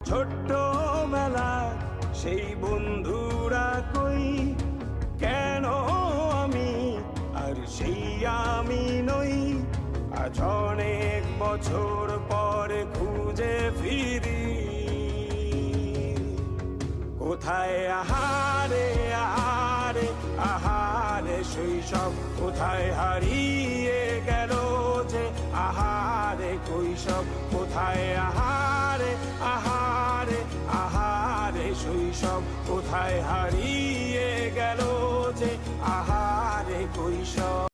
ছোট্ট বেলা সেই বন্ধুরা কই, কেন আমি আর সেই আমি নই। আজ অনেক বছর পরে খুঁজে ফিরি, কোথায় আহারে আহারে আহারে শৈশব, কোথায় হারিয়ে গেল যে আহারে কৈশব। কোথায় আহারে আহারে আহারে শৈশব, কোথায় হারিয়ে গেল যে আহারে কৈশব।